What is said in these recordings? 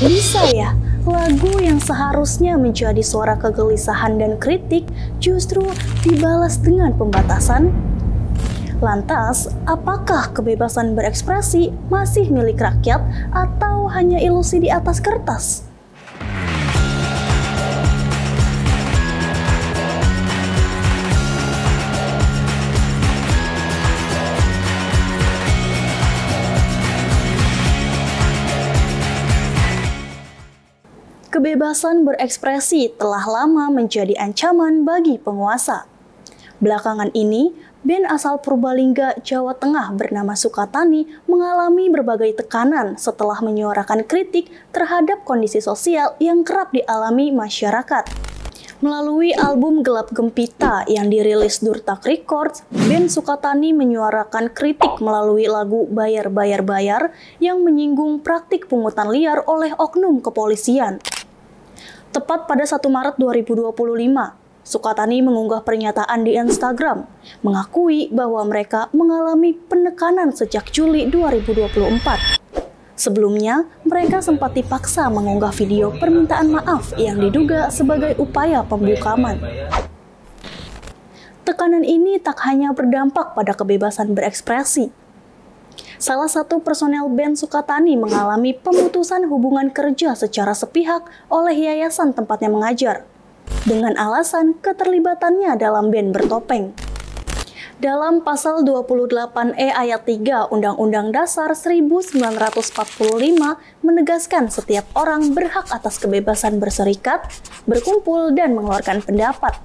Bisa ya, lagu yang seharusnya menjadi suara kegelisahan dan kritik justru dibalas dengan pembatasan? Lantas, apakah kebebasan berekspresi masih milik rakyat atau hanya ilusi di atas kertas? Kebebasan berekspresi telah lama menjadi ancaman bagi penguasa. Belakangan ini, band asal Purbalingga, Jawa Tengah bernama Sukatani mengalami berbagai tekanan setelah menyuarakan kritik terhadap kondisi sosial yang kerap dialami masyarakat. Melalui album Gelap Gempita yang dirilis Durtak Records, band Sukatani menyuarakan kritik melalui lagu Bayar Bayar Bayar yang menyinggung praktik pungutan liar oleh oknum kepolisian. Tepat pada 1 Maret 2025, Sukatani mengunggah pernyataan di Instagram, mengakui bahwa mereka mengalami penekanan sejak Juli 2024. Sebelumnya, mereka sempat dipaksa mengunggah video permintaan maaf yang diduga sebagai upaya pembukaman. Tekanan ini tak hanya berdampak pada kebebasan berekspresi. Salah satu personel band Sukatani mengalami pemutusan hubungan kerja secara sepihak oleh yayasan tempatnya mengajar, dengan alasan keterlibatannya dalam band bertopeng. Dalam pasal 28E ayat 3 Undang-Undang Dasar 1945 menegaskan setiap orang berhak atas kebebasan berserikat, berkumpul, dan mengeluarkan pendapat.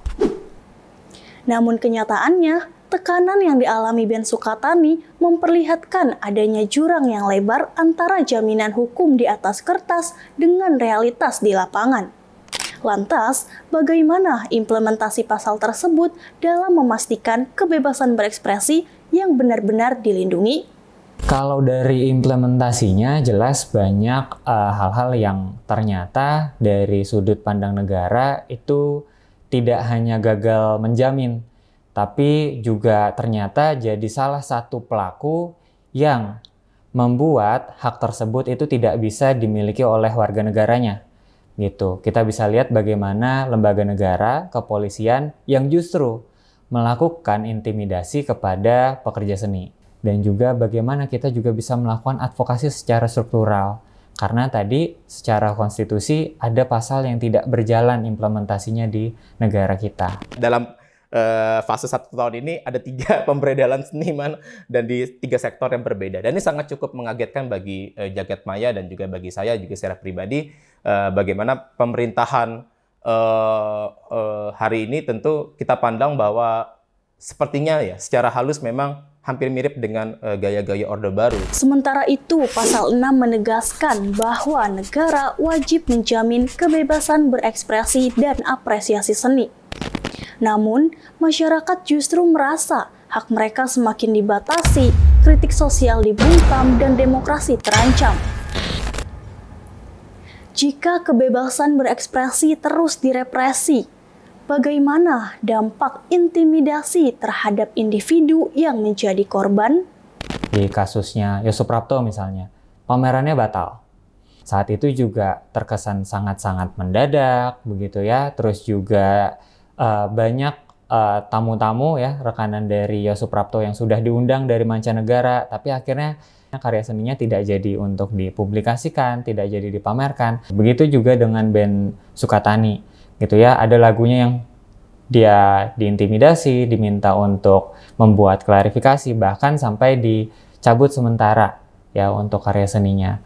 Namun kenyataannya, tekanan yang dialami band Sukatani memperlihatkan adanya jurang yang lebar antara jaminan hukum di atas kertas dengan realitas di lapangan. Lantas, bagaimana implementasi pasal tersebut dalam memastikan kebebasan berekspresi yang benar-benar dilindungi? Kalau dari implementasinya jelas banyak hal-hal yang ternyata dari sudut pandang negara itu tidak hanya gagal menjamin, tapi juga ternyata jadi salah satu pelaku yang membuat hak tersebut itu tidak bisa dimiliki oleh warga negaranya. Gitu. Kita bisa lihat bagaimana lembaga negara, kepolisian yang justru melakukan intimidasi kepada pekerja seni. Dan juga bagaimana kita juga bisa melakukan advokasi secara struktural. Karena tadi secara konstitusi ada pasal yang tidak berjalan implementasinya di negara kita. Dalam fase 1 tahun ini ada 3 pemberedalan seniman dan di 3 sektor yang berbeda. Dan ini sangat cukup mengagetkan bagi jagat maya dan juga bagi saya juga secara pribadi, bagaimana pemerintahan hari ini tentu kita pandang bahwa sepertinya ya secara halus memang hampir mirip dengan gaya-gaya Orde Baru. Sementara itu, pasal 6 menegaskan bahwa negara wajib menjamin kebebasan berekspresi dan apresiasi seni. Namun, masyarakat justru merasa hak mereka semakin dibatasi, kritik sosial dibungkam, dan demokrasi terancam. Jika kebebasan berekspresi terus direpresi, bagaimana dampak intimidasi terhadap individu yang menjadi korban? Di kasusnya Yosuprapto misalnya, pamerannya batal. Saat itu juga terkesan sangat-sangat mendadak, begitu ya. Terus juga banyak tamu-tamu ya, rekanan dari Yosuprapto yang sudah diundang dari mancanegara, tapi akhirnya karya seninya tidak jadi untuk dipublikasikan, tidak jadi dipamerkan. Begitu juga dengan band Sukatani, gitu ya. Ada lagunya yang dia diintimidasi, diminta untuk membuat klarifikasi, bahkan sampai dicabut sementara ya untuk karya seninya.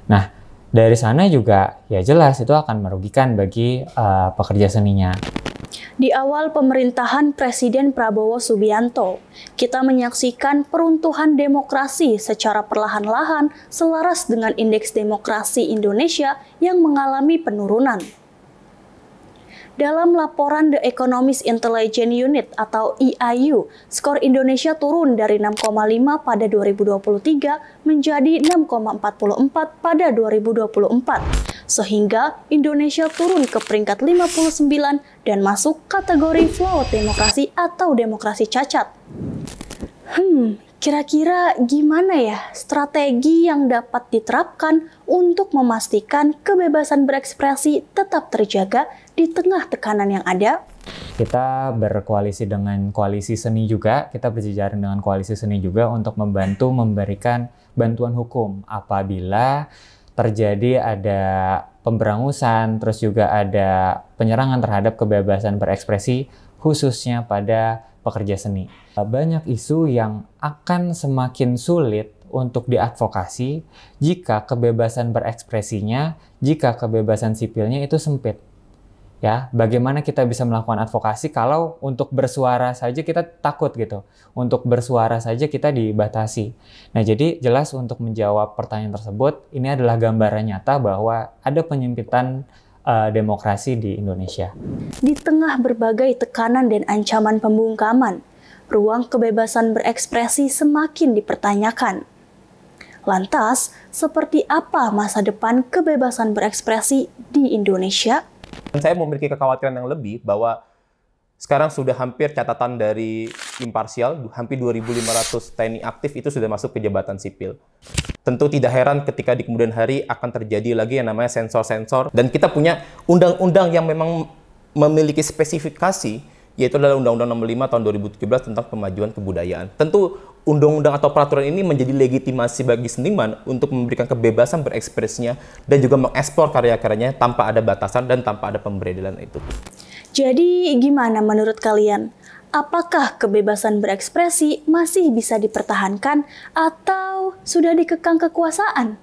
Nah, dari sana juga ya jelas itu akan merugikan bagi pekerja seninya. Di awal pemerintahan Presiden Prabowo Subianto, kita menyaksikan peruntuhan demokrasi secara perlahan-lahan selaras dengan Indeks Demokrasi Indonesia yang mengalami penurunan. Dalam laporan The Economist Intelligence Unit atau EIU, skor Indonesia turun dari 6,5 pada 2023 menjadi 6,44 pada 2024. Sehingga Indonesia turun ke peringkat 59 dan masuk kategori flawed demokrasi atau demokrasi cacat. Kira-kira gimana ya strategi yang dapat diterapkan untuk memastikan kebebasan berekspresi tetap terjaga di tengah tekanan yang ada? Kita berkoalisi dengan koalisi seni juga, kita berjejaring dengan koalisi seni juga untuk membantu memberikan bantuan hukum apabila terjadi ada pemberangusan, terus juga ada penyerangan terhadap kebebasan berekspresi khususnya pada pekerja seni. Banyak isu yang akan semakin sulit untuk diadvokasi jika kebebasan berekspresinya, jika kebebasan sipilnya itu sempit. Ya, bagaimana kita bisa melakukan advokasi kalau untuk bersuara saja kita takut gitu. Untuk bersuara saja kita dibatasi. Nah, jadi jelas untuk menjawab pertanyaan tersebut, ini adalah gambaran nyata bahwa ada penyempitan demokrasi di Indonesia. Di tengah berbagai tekanan dan ancaman pembungkaman, ruang kebebasan berekspresi semakin dipertanyakan. Lantas, seperti apa masa depan kebebasan berekspresi di Indonesia? Saya memiliki kekhawatiran yang lebih bahwa sekarang sudah hampir catatan dari imparsial, hampir 2.500 TNI aktif itu sudah masuk ke jabatan sipil. Tentu tidak heran ketika di kemudian hari akan terjadi lagi yang namanya sensor-sensor. Dan kita punya undang-undang yang memang memiliki spesifikasi, yaitu adalah Undang-Undang Nomor 5 Tahun 2017 tentang Pemajuan Kebudayaan. Tentu undang-undang atau peraturan ini menjadi legitimasi bagi seniman untuk memberikan kebebasan berekspresinya dan juga mengekspor karya-karyanya tanpa ada batasan dan tanpa ada pemberedelan itu. Jadi gimana menurut kalian? Apakah kebebasan berekspresi masih bisa dipertahankan atau sudah dikekang kekuasaan?